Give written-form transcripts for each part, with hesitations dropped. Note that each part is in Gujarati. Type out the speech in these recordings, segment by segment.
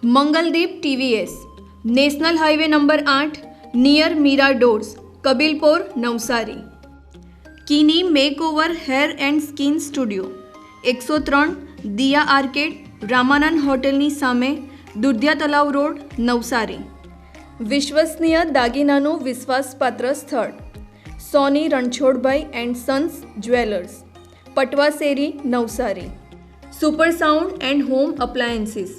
Mangaldeep TVS, national highway number 8 near Meera doors, Kabilpur, Navsari. किनी makeover hair and skin studio 103 Diya arcade, Ramanand હોટેલની સામે, દુધિયા તલાવ રોડ, નવસારી। વિશ્વસનીય દાગીનાનું વિશ્વાસપાત્ર સ્થળ Soni Ranchhodbhai and sons jewellers, Patva Sheri, Navsari. Super sound and home appliances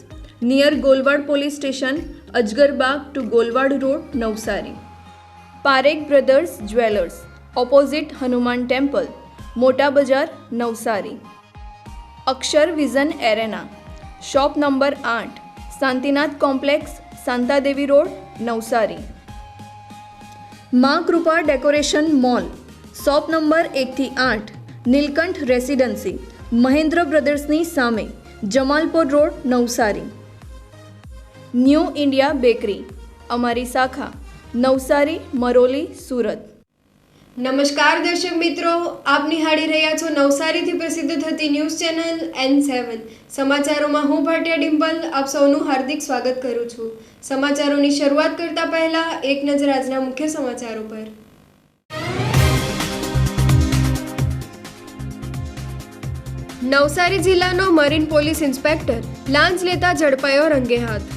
near Golwad police station, Ajgarbaug to Golwad road, Navsari. Parekh brothers jewellers, opposite Hanuman temple, Mota Bazar, Navsari. Akshar vision arena, shop number 8, Shantinath complex, Shantadevi road, Navsari. માં કૃપા ડેકોરેશન મોલ, શોપ નંબર 1 થી 8, નીલકંઠ રેસિડેન્સી, મહેન્દ્ર બ્રધર્સની સામે, Jamalpur road, Navsari. New India bakery, અમારી શાખા નવસારી, મરોલી, સુરત। નમસ્કાર દર્શક મિત્રો, આપ નિહાળી રહ્યા છો નવસારીથી પ્રસિદ્ધ થતી ન્યૂઝ ચેનલ N7 સમાચારોમાં હું ભાટિયા ડિમ્પલ આપ સૌનું હાર્દિક સ્વાગત કરું છું। સમાચારોની શરૂઆત કરતા પહેલા એક નજર આજના મુખ્ય સમાચારો પર। નવસારી જિલ્લાનો મરીન પોલીસ ઇન્સ્પેક્ટર લાંચ લેતા ઝડપાયો રંગે હાથ।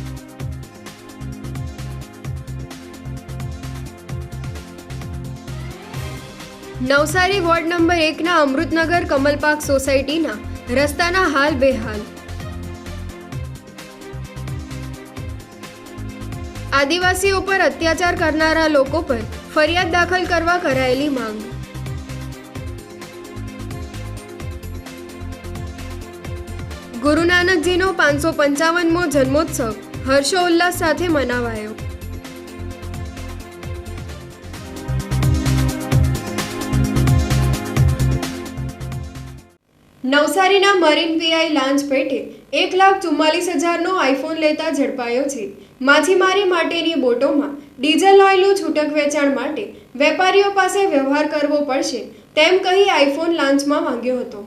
નવસારી વોર્ડ નંબર 1ના અમૃતનગર કમલપાક સોસાયટીના રસ્તાના હાલ બેહાલ। આદિવાસીઓ પર અત્યાચાર કરનારા લોકો પર ફરિયાદ દાખલ કરવા કરાયેલી માંગ। ગુરુ નાનકજીનો 555મો જન્મોત્સવ હર્ષોલ્લાસ સાથે મનાવાયો। નવસારીના મરીન પીઆઈ લાંચ પેટે 1,44,000નો આઈફોન લેતા ઝડપાયો છે। માછીમારી માટેની બોટોમાં ડીઝલ ઓઇલનું છૂટક વેચાણ માટે વેપારીઓ પાસે વ્યવહાર કરવો પડશે તેમ કહી આઈફોન લાંચમાં માંગ્યો હતો।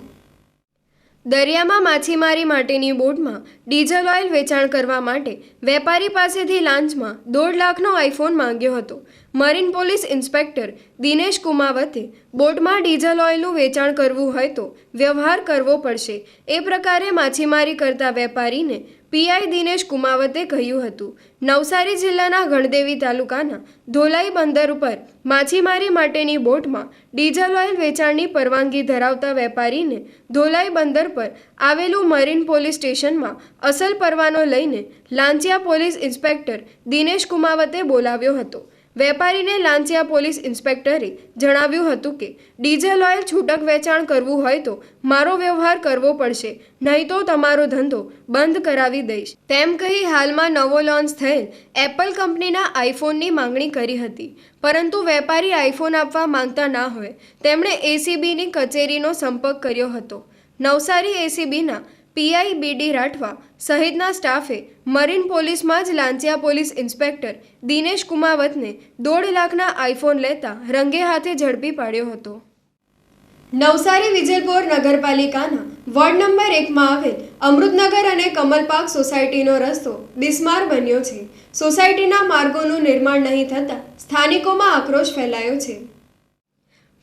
દરિયામાં માછીમારી માટેની બોટમાં ડીઝલ ઓઇલ વેચાણ કરવા માટે વેપારી પાસેથી લાંચમાં 1.5 લાખનો આઈફોન માંગ્યો હતો। મરીન પોલીસ ઇન્સ્પેક્ટર દિનેશ કુમાવતે બોટમાં ડીઝલ ઓઇલનું વેચાણ કરવું હોય તો વ્યવહાર કરવો પડશે એ પ્રકારે માછીમારી કરતા વેપારીને પીઆઈ દિનેશ કુમાવતે કહ્યું હતું। નવસારી જિલ્લાના ગણદેવી તાલુકાના ધોલાઈ બંદર ઉપર માછીમારી માટેની બોટમાં ડીઝલ ઓઇલ વેચાણની પરવાનગી ધરાવતા વેપારીને ધોલાઈ બંદર પર આવેલું મરીન પોલીસ સ્ટેશનમાં અસલ પરવાનો લઈને લાંચિયા પોલીસ ઇન્સ્પેક્ટર દિનેશ કુમાવતે બોલાવ્યો હતો। વેપારીને લાંચિયા પોલીસ ઇન્સ્પેક્ટરે જણાવ્યું હતું કે ડીઝલ ઓઇલ છૂટક વેચાણ કરવું હોય તો મારો વ્યવહાર કરવો પડશે, નહીં તો તમારો ધંધો બંધ કરાવી દઈશ તેમ કહી હાલમાં નવો લોન્ચ થયેલ એપલ કંપનીના આઈફોનની માંગણી કરી હતી। પરંતુ વેપારી આઈફોન આપવા માંગતા ના હોય તેમણે એસીબીની કચેરીનો સંપર્ક કર્યો હતો। નવસારી એસીબીના પીઆઈ બીડી રાઠવા સહિતના સ્ટાફે મરીન પોલીસમાં જ લાંચિયા પોલીસ ઇન્સ્પેક્ટર દિનેશ કુમાવતને 1.5 લાખના આઈફોન લેતા રંગે હાથે ઝડપી પાડ્યો હતો। નવસારી વિજલપોર નગરપાલિકાના વોર્ડ નંબર 1માં આવેલ અમૃતનગર અને કમલપાક સોસાયટીનો રસ્તો બિસ્માર બન્યો છે। સોસાયટીના માર્ગોનું નિર્માણ નહીં થતાં સ્થાનિકોમાં આક્રોશ ફેલાયો છે।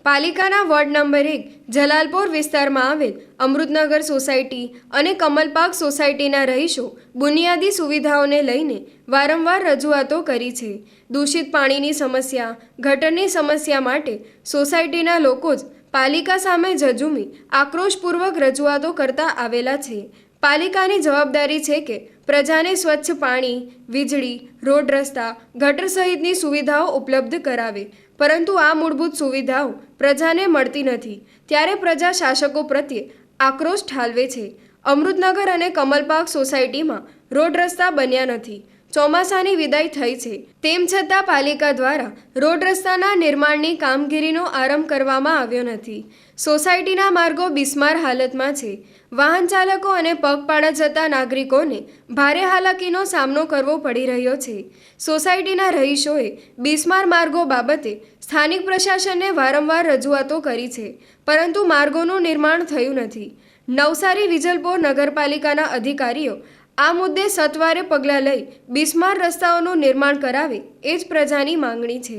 પાલિકાના વોર્ડ નંબર 1 જલાલપોર વિસ્તારમાં આવેલ અમૃતનગર સોસાયટી અને કમલપાક સોસાયટીના રહીશો બુનિયાદી સુવિધાઓને લઈને વારંવાર રજૂઆતો કરી છે। દૂષિત પાણીની સમસ્યા, ગટરની સમસ્યા માટે સોસાયટીના લોકો જ પાલિકા સામે ઝઝૂમી આક્રોશપૂર્વક રજૂઆતો કરતા આવેલા છે। પાલિકાની જવાબદારી છે કે પ્રજાને સ્વચ્છ પાણી, વીજળી, રોડ રસ્તા, ગટર સહિતની સુવિધાઓ ઉપલબ્ધ કરાવે, પરંતુ આ મૂળભૂત સુવિધાઓ પ્રજાને મળતી નથી ત્યારે પ્રજા શાસકો પ્રત્યે આક્રોશ ઠાલવે છે। અમૃતનગર અને કમલપાક સોસાયટીમાં રોડ રસ્તા બન્યા નથી। ચોમાસાની વિદાય થઈ છે તેમ છતાં પાલિકા દ્વારા રોડ રસ્તાના નિર્માણની કામગીરીનો આરંભ કરવામાં આવ્યો નથી। સોસાયટીના માર્ગો બિસ્માર હાલતમાં છે। વાહન ચાલકો અને પગપાળા જતા નાગરિકોને ભારે હાલાકીનો સામનો કરવો પડી રહ્યો છે। સોસાયટીના રહીશોએ બિસ્માર માર્ગો બાબતે સ્થાનિક પ્રશાસનને વારંવાર રજૂઆતો કરી છે, પરંતુ માર્ગોનું નિર્માણ થયું નથી। નવસારી વિજલપોર નગરપાલિકાના અધિકારીઓ આ મુદ્દે સત્વરે પગલાં લઈ બિસ્માર રસ્તાઓનું નિર્માણ કરાવે એ જ પ્રજાની માંગણી છે.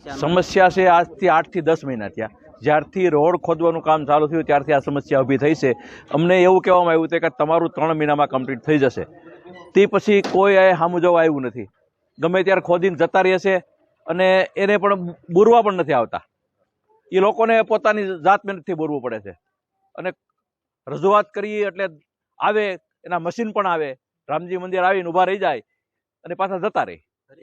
સમસ્યા છે આજથી 8 થી 10 મહિના થયા. જ્યારથી રોડ ખોદવાનું કામ ચાલુ થયું ત્યારથી આ સમસ્યા ઊભી થઈ છે. અમને એવું કહેવામાં આવ્યું હતું કે તમારું 3 મહિનામાં કમ્પ્લીટ થઈ જશે. તે પછી કોઈ સામું જોવા આવ્યું નથી. ગમે ત્યારે ખોદીને જતા રહે છે અને એને પણ બુરવા પણ નથી આવતા. એ લોકોને પોતાની જાત મહેનતથી બોરવું પડે છે અને રજૂઆત કરીએ એટલે આવે, એના મશીન પણ આવે, રામજી મંદિર આવીને ઊભા રહી જાય અને પાછા જતા રહે.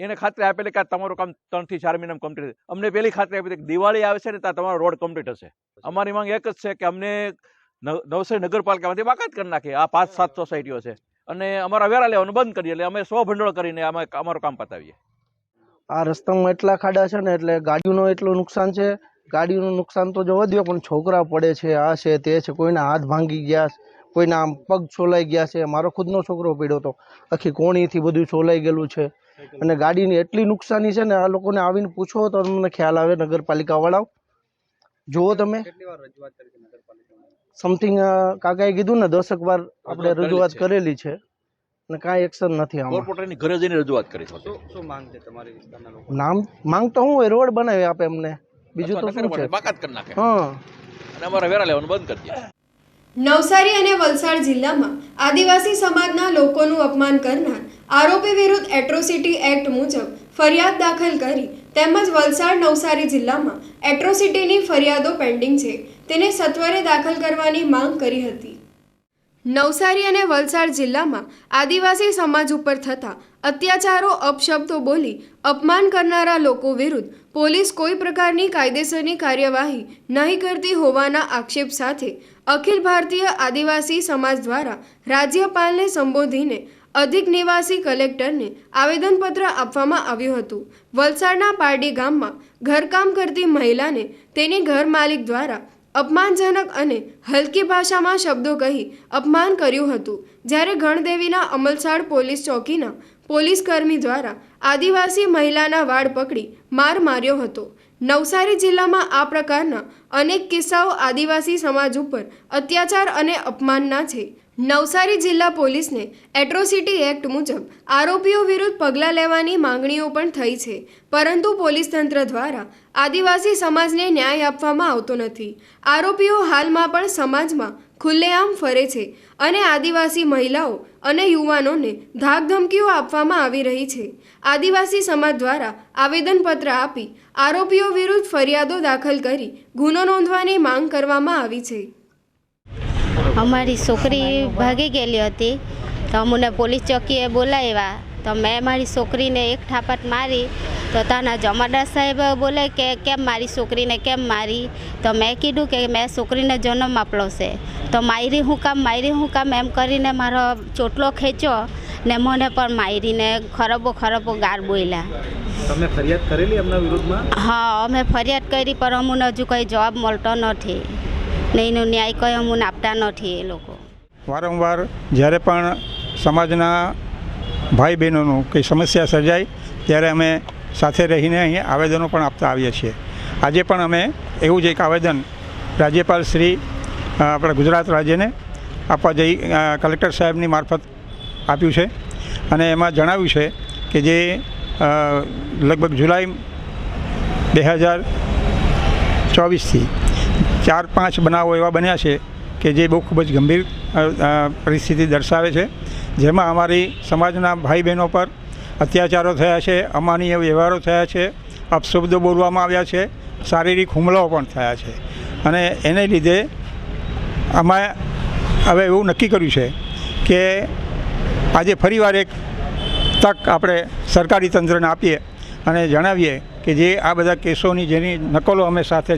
એને ખાતરી આપેલી કે તમારું કામ 3 થી 4 મહિનામાં કમ્પ્લીટ. અમને પહેલી ખાતરી આપી કે દિવાળી આવશે ને ત્યાં તમારો રોડ કમ્પ્લીટ હશે. અમારી માંગ એક જ છે કે અમને નવસારી નગરપાલિકામાંથી બાકાત કરી નાખે. આ 5-7 સોસાયટીઓ છે અને અમારા વેરા લેવાનું બંધ કરીએ એટલે અમે 100 ભંડોળ કરીને અમે અમારું કામ પતાવીએ. આ રસ્તામાં એટલા ખાડા છે ને એટલે ગાડીઓનું એટલું નુકસાન છે. ગાડીનું નુકસાન તો જોવા દો, પણ છોકરા પડે છે, આ છે તે છે, કોઈના હાથ ભાંગી ગયા, કોઈના પગ છોલાઈ ગયા છે. મારો ખુદનો છોકરો પડ્યો હતો, આખી કોણીથી બધું છોલાઈ ગયેલું છે. અને ગાડીની એટલી નુકસાની છે ને, આ લોકોને આવીને પૂછો તો તમને ખ્યાલ આવે. નગરપાલિકા વાળાઓ જુઓ તમે, સમથિંગ કાકાએ કીધું ને 10 વાર આપણે રજૂઆત કરેલી છે અને કાંઈ એક્શન નથી. કોર્પોરેટરની ઘરે જઈને રજૂઆત કરી છે. શું માંગ છે તમારી વિસ્તારના લોકો? માંગ તો હું હોય, રોડ બનાવી આપે અમને, બીજું તો શું છે. બાકાત કરી નાખે. હા, અને અમારા વેરા લેવાનું બંધ કરી દે. નવસારી અને વલસાડ જિલ્લામાં આદિવાસી સમાજના લોકોનું અપમાન કરનાર આરોપી વિરુદ્ધ એટ્રોસિટી એક્ટ મુજબ ફરિયાદ દાખલ કરી તેમજ વલસાડ નવસારી જિલ્લામાં એટ્રોસિટીની ફરિયાદો પેન્ડિંગ છે તેને સત્વરે દાખલ કરવાની માંગ કરી હતી. નવસારી અને વલસાડ જિલ્લામાં આદિવાસી સમાજ ઉપર થતા અત્યાચારો, અપશબ્દો બોલી અપમાન કરનારા લોકો વિરુદ્ધ પોલીસ કોઈ પ્રકારની કાયદેસરની કાર્યવાહી નહીં કરતી હોવાના આક્ષેપ સાથે અખિલ ભારતીય આદિવાસી સમાજ દ્વારા રાજ્યપાલને સંબોધીને અધિક નિવાસી કલેક્ટરને આવેદનપત્ર આપવામાં આવ્યું હતું. વલસાડના પારડી ગામમાં ઘરકામ કરતી મહિલાને તેની ઘર માલિક દ્વારા અપમાનજનક અને હલકી ભાષામાં શબ્દો કહી અપમાન કર્યું હતું. જ્યારે ગણદેવીના અમલસાડ પોલીસ ચોકીના પોલીસ કર્મી દ્વારા આદિવાસી મહિલાના વાળ પકડી માર માર્યો હતો. નવસારી જિલ્લામાં આ પ્રકારના અનેક કિસ્સાઓ આદિવાસી સમાજ ઉપર અત્યાચાર અને અપમાનના છે. નવસારી જિલ્લા પોલીસને એટ્રોસિટી એક્ટ મુજબ આરોપીઓ વિરુદ્ધ પગલાં લેવાની માંગણીઓ પણ થઈ છે, પરંતુ પોલીસ તંત્ર દ્વારા આદિવાસી સમાજને ન્યાય આપવામાં આવતો નથી. આરોપીઓ હાલમાં પણ સમાજમાં ખુલ્લેઆમ ફરે છે અને આદિવાસી મહિલાઓ અને યુવાનોને ધાકધમકીઓ આપવામાં આવી રહી છે. આદિવાસી સમાજ દ્વારા આવેદનપત્ર આપી આરોપીઓ વિરુદ્ધ ફરિયાદો દાખલ કરી ગુનો નોંધવાની માંગ કરવામાં આવી છે. અમારી છોકરી ભાગી ગયેલી હતી તો અમને પોલીસ ચોકીએ બોલાવ્યા તો મેં મારી છોકરીને એક ઠાપટ મારી તો ત્યાંના જમાદાર સાહેબ બોલે કે કેમ મારી છોકરીને કેમ મારી? તો મેં કીધું કે મેં છોકરીને જન્મ આપલો છે તો મારી હું કામ એમ કરીને મારો ચોટલો ખેંચ્યો ને મને પણ મારીને ખરાબો ગાર બોલ્યા. તમે ફરિયાદ કરેલી એમના વિરુદ્ધમાં? હા, અમે ફરિયાદ કરી પણ અમને હજુ કંઈ જવાબ મળતો નથી ને એનો ન્યાય કંઈ અમને આપતા નથી એ લોકો. વારંવાર જ્યારે પણ સમાજના ભાઈ બહેનોનું કંઈ સમસ્યા સર્જાય ત્યારે અમે સાથે રહીને અહીં આવેદનો પણ આપતા આવીએ છીએ. આજે પણ અમે એવું જ એક આવેદન રાજ્યપાલ શ્રી આપણા ગુજરાત રાજ્યને આપવા જઈ કલેક્ટર સાહેબની મારફત આપ્યું છે અને એમાં જણાવ્યું છે કે જે લગભગ જુલાઈ 2024થી 4-5 બનાવો એવા બન્યા છે કે જે બહુ ખૂબ જ ગંભીર પરિસ્થિતિ દર્શાવે છે, જેમાં અમારી સમાજના ભાઈ બહેનો પર અત્યાચારો થયા છે, અમાનવીય વ્યવહારો થયા છે, અપશબ્દો બોલવામાં આવ્યા છે, શારીરિક હુમલાઓ પણ થયા છે. અને એને લીધે અમે હવે એવું નક્કી કર્યું છે કે આજે ફરીવાર એક તક આપણે સરકારી તંત્રને આપીએ અને જણાવીએ કે જે આ બધા કેસોની જેની નકલો અમે સાથે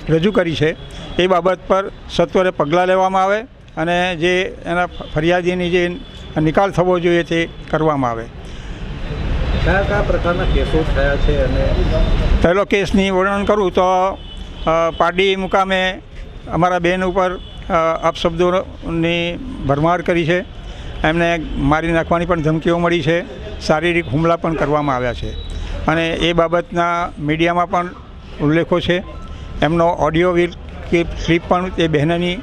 રજૂ કરી છે એ બાબત પર સત્વરે પગલાં લેવામાં આવે અને જે એના ફરિયાદીની જે નિકાલ થવો જોઈએ તે કરવામાં આવે. કયા પ્રકારના કેસો થયા છે? અને પહેલો કેસની વર્ણન કરું તો પારડી મુકામે અમારા બેન ઉપર અપશબ્દોની ભરમાર કરી છે, એમને મારી નાખવાની પણ ધમકીઓ મળી છે, શારીરિક હુમલા પણ કરવામાં આવ્યા છે અને એ બાબતના મીડિયામાં પણ ઉલ્લેખો છે. એમનો ઓડિયો ક્લિપ પણ એ બહેનની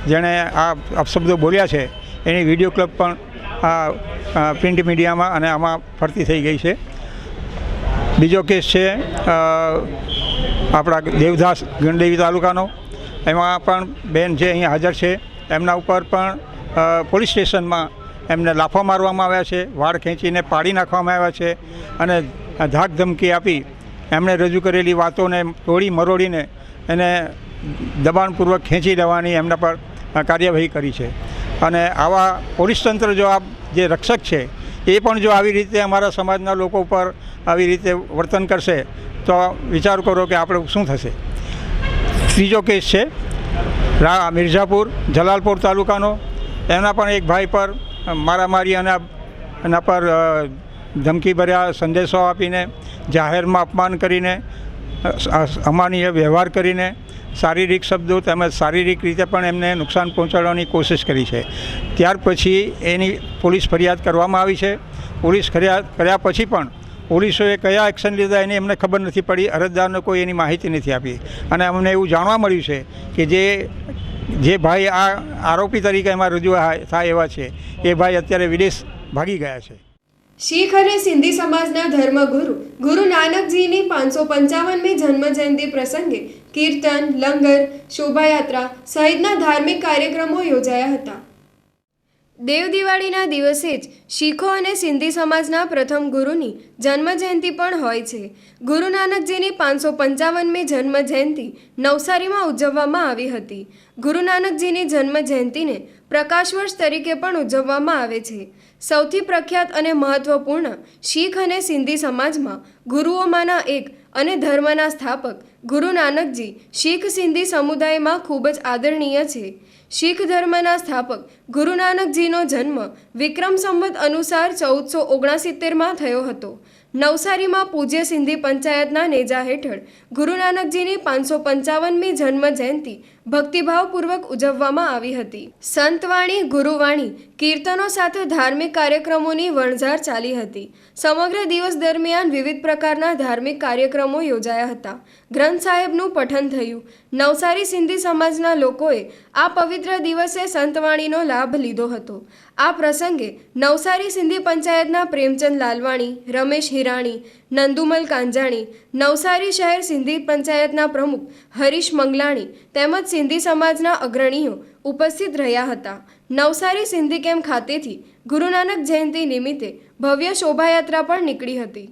જેણે આ અપશબ્દો બોલ્યા છે એની વિડીયો ક્લિપ પણ આ પ્રિન્ટ મીડિયામાં અને આમાં ફરતી થઈ ગઈ છે. બીજો કેસ છે આપણા દેવદાસ ગણદેવી તાલુકાનો. એમાં પણ બેન જે અહીંયા હાજર છે એમના ઉપર પણ પોલીસ સ્ટેશનમાં એમને લાફા મારવામાં આવ્યા છે, વાળ ખેંચીને પાડી નાખવામાં આવ્યા છે અને ધાક ધમકી આપી એમણે રજૂ કરેલી વાતોને તોડી મરોડીને એને દબાણપૂર્વક ખેંચી લેવાની એમના પર કાર્યવાહી કરી છે. અને આવા પોલીસ તંત્ર જો આ જે રક્ષક છે એ પણ જો આવી રીતે અમારા સમાજના લોકો ઉપર આવી રીતે વર્તન કરશે તો વિચાર કરો કે આપણે શું થશે. ત્રીજો કેસ છે મિર્ઝાપુર જલાલપુર તાલુકાનો. એના પણ એક ભાઈ પર મારામારી અને એના પર ધમકીભર્યા સંદેશો આપીને જાહેરમાં અપમાન કરીને અમાનવીય વ્યવહાર કરીને શારીરિક શબ્દો તેમજ શારીરિક રીતે પણ એમને નુકસાન પહોંચાડવાની કોશિશ કરી છે. ત્યાર પછી એની પોલીસ ફરિયાદ કરવામાં આવી છે. પોલીસ ફરિયાદ કર્યા પછી પણ પોલીસોએ કયા એક્શન લીધા એની એમને ખબર નથી પડી. અરજદારને કોઈ એની માહિતી નથી આપી. અને અમને એવું જાણવા મળ્યું છે કે જે ભાઈ આ આરોપી તરીકે એમાં રજૂ થાય એવા છે એ ભાઈ અત્યારે વિદેશ ભાગી ગયા છે. શીખ અને સિંધી સમાજના ધર્મગુરુ ગુરુ નાનકજીની 555મી જન્મજયંતિ પ્રસંગે કીર્તન, લંગર, શોભાયાત્રા સહિતના ધાર્મિક કાર્યક્રમો યોજાયા હતા. દેવ દિવાળીના દિવસે જ શીખો અને સિંધી સમાજના પ્રથમ ગુરુની જન્મજયંતિ પણ હોય છે. ગુરુ નાનકજીની 555મી જન્મજયંતિ નવસારીમાં ઉજવવામાં આવી હતી. ગુરુ નાનકજીની જન્મજયંતિને પ્રકાશ વર્ષ તરીકે પણ ઉજવવામાં આવે છે. સૌથી પ્રખ્યાત અને મહત્વપૂર્ણ શીખ અને સિંધી સમાજમાં ગુરુઓમાંના એક અને ધર્મના સ્થાપક ગુરુ નાનકજી શીખ સિંધી સમુદાયમાં ખૂબ જ આદરણીય છે. શીખ ધર્મના સ્થાપક ગુરુ નાનકજીનો જન્મ વિક્રમ સંવત અનુસાર 1469માં થયો હતો. નવસારીમાં પૂજ્ય સિંધી પંચાયતના નેજા હેઠળ ગુરુ નાનકજીની 555મી જન્મજયંતિ ભક્તિભાવપૂર્વક ઉજવવામાં આવી હતી. સંતવાણી, ગુરુવાણી, કીર્તનો સાથે ધાર્મિક કાર્યક્રમોની વણઝાર ચાલી હતી. સમગ્ર દિવસ દરમિયાન વિવિધ પ્રકારના ધાર્મિક કાર્યક્રમો યોજાયા હતા. ગ્રંથ સાહેબનું પઠન થયું. નવસારી સિંધી સમાજના લોકોએ આ પવિત્ર દિવસે સંતવાણીનો લાભ લીધો હતો. આ પ્રસંગે નવસારી સિંધી પંચાયતના પ્રેમચંદ લાલવાણી, રમેશ હિરાણી, નંદુમલ કાંજાણી, નવસારી શહેર સિંધી પંચાયતના પ્રમુખ હરીશ મંગલાણી તેમજ સિંધી સમાજના અગ્રણીઓ ઉપસ્થિત રહ્યા હતા. નવસારી સિંધી કેમ્પ ખાતેથી ગુરુ નાનક જયંતિ નિમિત્તે ભવ્ય શોભાયાત્રા પણ નીકળી હતી.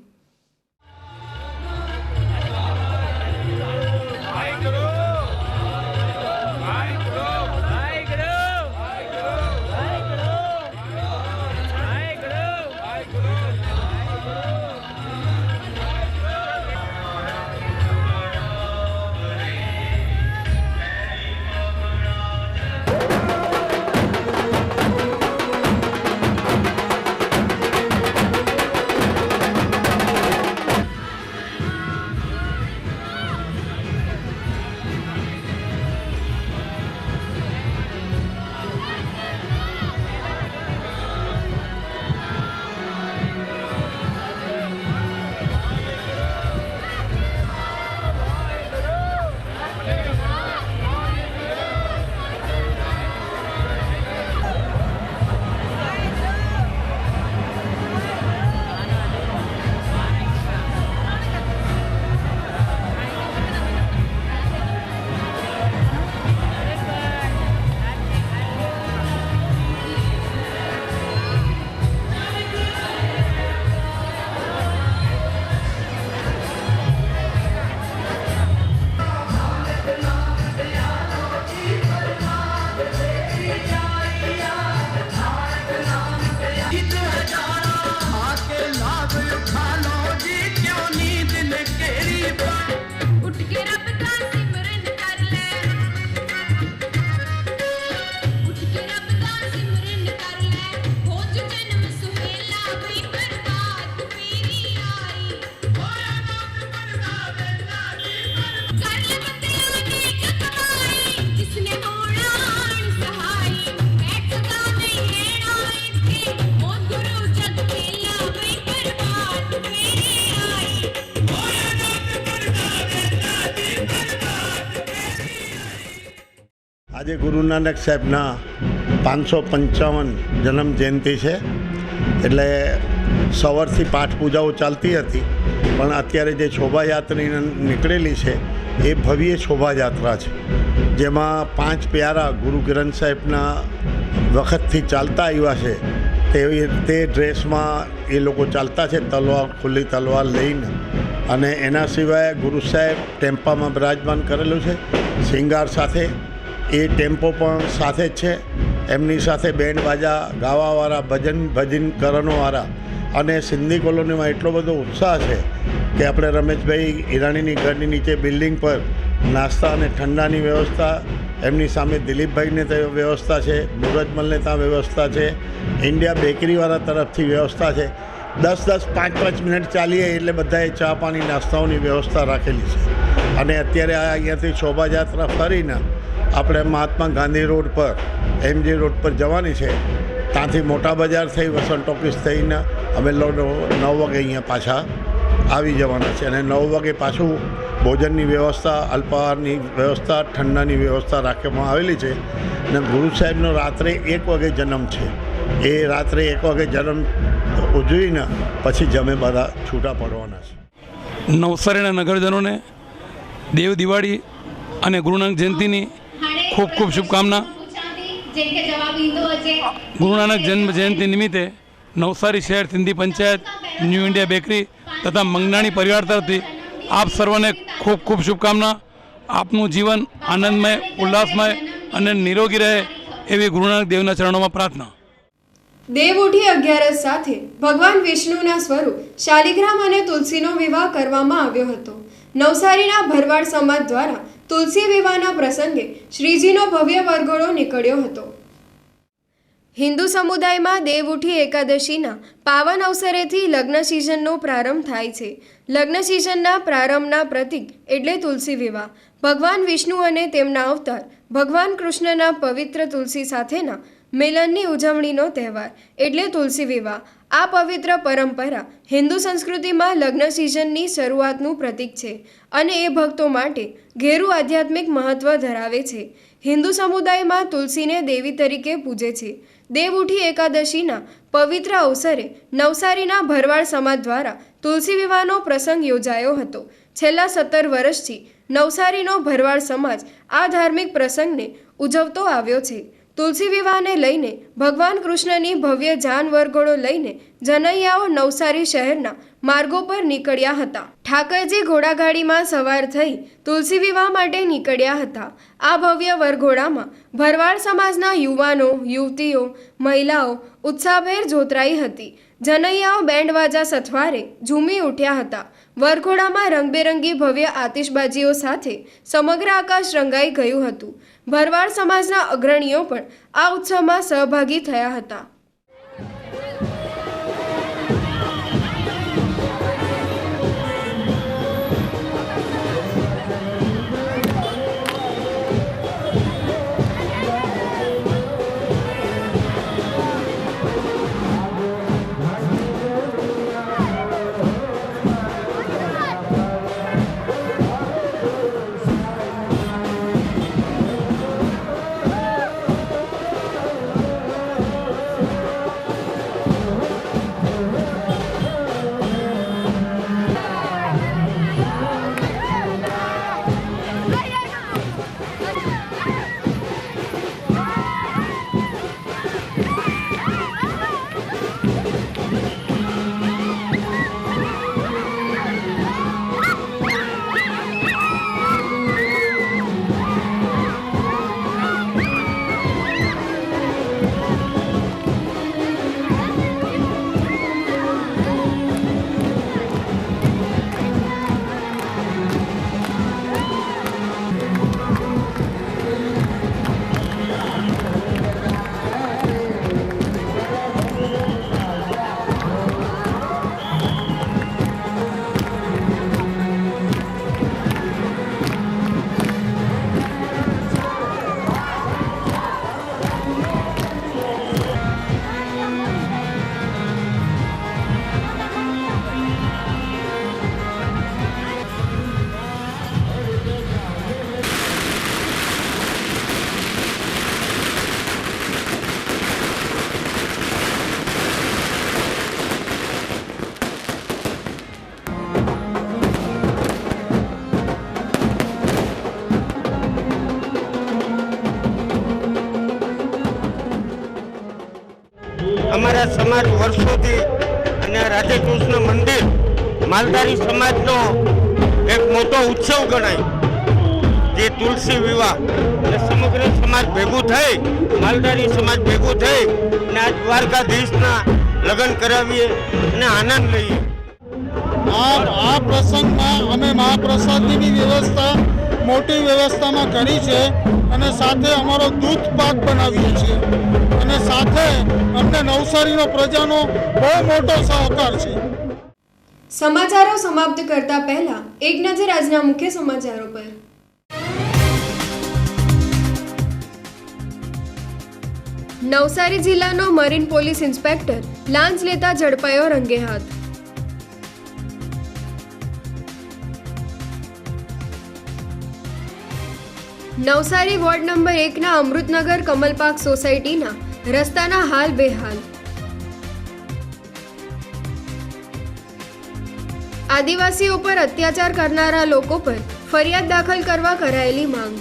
આજે ગુરુ નાનક સાહેબના 555 જન્મ જયંતિ છે, એટલે સવારથી પાઠ પૂજાઓ ચાલતી હતી, પણ અત્યારે જે શોભાયાત્રા નીકળેલી છે એ ભવ્ય શોભાયાત્રા છે, જેમાં 5 પ્યારા ગુરુ ગ્રંથ સાહેબના વખતથી ચાલતા આવ્યા છે તે ડ્રેસમાં એ લોકો ચાલતા છે, તલવાર ખુલ્લી તલવાર લઈને. અને એના સિવાય ગુરુ સાહેબ ટેમ્પામાં બિરાજમાન કરેલું છે શિંગાર સાથે. એ ટેમ્પો પણ સાથે જ છે. એમની સાથે બેન્ડ બાજા ગાવાવાળા, ભજન કરણોવાળા, અને સિંધી કોલોનીમાં એટલો બધો ઉત્સાહ છે કે આપણે રમેશભાઈ ઈરાણીની ઘરની નીચે બિલ્ડિંગ પર નાસ્તા અને ઠંડાની વ્યવસ્થા, એમની સામે દિલીપભાઈને ત્યાં વ્યવસ્થા છે, મુરજમલને ત્યાં વ્યવસ્થા છે, ઇન્ડિયા બેકરીવાળા તરફથી વ્યવસ્થા છે. 10-10, 5-5 મિનિટ ચાલીએ એટલે બધાએ ચા પાણી નાસ્તાઓની વ્યવસ્થા રાખેલી છે. અને અત્યારે અહીંયાથી શોભાયાત્રા ફરીને આપણે મહાત્મા ગાંધી રોડ પર, એમજી રોડ પર જવાની છે. ત્યાંથી મોટા બજાર થઈ વસંત ટોકીસ થઈને અમે 9 વાગે અહીંયા પાછા આવી જવાના છે. અને 9 વાગે પાછું ભોજનની વ્યવસ્થા, અલ્પાહારની વ્યવસ્થા, ઠંડાની વ્યવસ્થા રાખવામાં આવેલી છે. અને ગુરુ સાહેબનો રાત્રે 1 વાગે જન્મ છે. એ રાત્રે 1 વાગે જન્મ ઉજવીને પછી જમે બધા છૂટા પડવાના છે. નવસારીના નગરજનોને દેવ દિવાળી અને ગુરુ નાનક જયંતિની ખૂબ ખૂબ શુભકામના. ગુરુ નાનક જન્મ જયંતિ નિમિત્તે નવસારી શહેર Sindhi panchayat, new India bakery તથા મંગનાણી પરિવાર તરફથી આપ સર્વને ખૂબ ખૂબ શુભકામના. આપનું જીવન આનંદમય, ઉલ્લાસમય અને નિરોગી રહે એવી ગુરુ નાનક દેવના ચરણોમાં પ્રાર્થના. દેવઉઠી 11 સાથે ભગવાન વિષ્ણુના સ્વરૂપ શાલિગ્રામ અને તુલસીનો વિવાહ કરવામાં આવ્યો હતો. નવસારીના ભરવાડ સમાજ દ્વારા તુલસી વિવાહના પ્રસંગે શ્રીજીનો ભવ્ય વરઘોડો નીકળ્યો હતો. હિન્દુ સમુદાયમાં દેવઉઠી એકાદશીના પાવન અવસરેથી લગ્ન સિઝનનો પ્રારંભ થાય છે. લગ્ન સિઝનના પ્રારંભના પ્રતીક એટલે તુલસી વિવાહ. ભગવાન વિષ્ણુ અને તેમના અવતાર ભગવાન કૃષ્ણના પવિત્ર તુલસી સાથેના મિલનની ઉજવણીનો તહેવાર એટલે તુલસી વિવાહ. આ પવિત્ર પરંપરા હિન્દુ સંસ્કૃતિમાં લગ્ન સિઝનની શરૂઆતનું પ્રતીક છે અને એ ભક્તો માટે ઘેરું આધ્યાત્મિક મહત્ત્વ ધરાવે છે. હિન્દુ સમુદાયમાં તુલસીને દેવી તરીકે પૂજે છે. દેવઉઠી એકાદશીના પવિત્ર અવસરે નવસારીના ભરવાડ સમાજ દ્વારા તુલસી વિવાહનો પ્રસંગ યોજાયો હતો. છેલ્લા 17 વર્ષથી નવસારીનો ભરવાડ સમાજ આ ધાર્મિક પ્રસંગને ઉજવતો આવ્યો છે. તુલસી વિવાહને લઈને ભગવાન કૃષ્ણની ભવ્ય જાન વરઘોડો લઈને જનૈયાઓ નવસારી શહેરના માર્ગો પર નીકળ્યા હતા. ઠાકરજી ઘોડાગાડીમાં સવાર થઈ તુલસી વિવાહ માટે નીકળ્યા હતા. આ ભવ્ય વરઘોડામાં ભરવાડ સમાજના યુવાનો, યુવતીઓ, મહિલાઓ ઉત્સાહભેર જોતરાઈ હતી. જનૈયાઓ બેન્ડવાજા સથવારે ઝૂમી ઉઠ્યા હતા. વરઘોડામાં રંગબેરંગી ભવ્ય આતિશબાજીઓ સાથે સમગ્ર આકાશ રંગાઈ ગયું હતું. ભરવાડ સમાજના અગ્રણીઓ પણ આ ઉત્સવમાં સહભાગી થયા હતા. અમારા સમાજ વર્ષોથી અને રાધે કૃષ્ણ મંદિર માલધારી સમાજનો એક મોટો ઉત્સવ ગણાય, જે તુલસી વિવાહ અને સમગ્ર સમાજ ભેગું થઈ, માલધારી સમાજ ભેગું થઈ અને આ દ્વારકાધીશના લગ્ન કરાવીએ અને આનંદ લઈએ. આ પ્રસંગમાં અમે મહાપ્રસાદીની વ્યવસ્થા મોટી વ્યવસ્થામાં કરી છે અને સાથે અમારો દૂધ પાક બનાવીએ છીએ અને સાથે અમને નવસારીનો પ્રજાનો બહુ મોટો સહકાર છે. સમાચારો સમાપ્ત કરતા પહેલા એક નજર આજના મુખ્ય સમાચારો પર. નવસારી જિલ્લાનો મરીન પોલીસ ઇન્સ્પેક્ટર લાંચ લેતા ઝડપાયો રંગે હાથ. નવસારી વોર્ડ નંબર 1 ના અમૃતનગર કમલપાક સોસાયટીના રસ્તાના હાલ બેહાલ. આદિવાસીઓ પર અત્યાચાર કરનારા લોકો પર ફરિયાદ દાખલ કરવા કરાયેલી માંગ.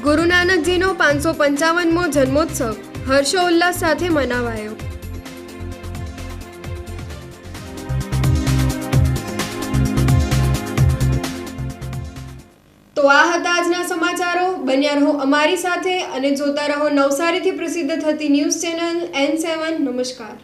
ગુરુ નાનકજીનો 555મો જન્મોત્સવ હર્ષોલ્લાસ સાથે મનાવાયો. તો આ હતા આજના સમાચારો. બન્યા રહો અમારી સાથે અને જોતા રહો નવસારીથી પ્રસિદ્ધ થતી ન્યૂઝ ચેનલ N7. નમસ્કાર.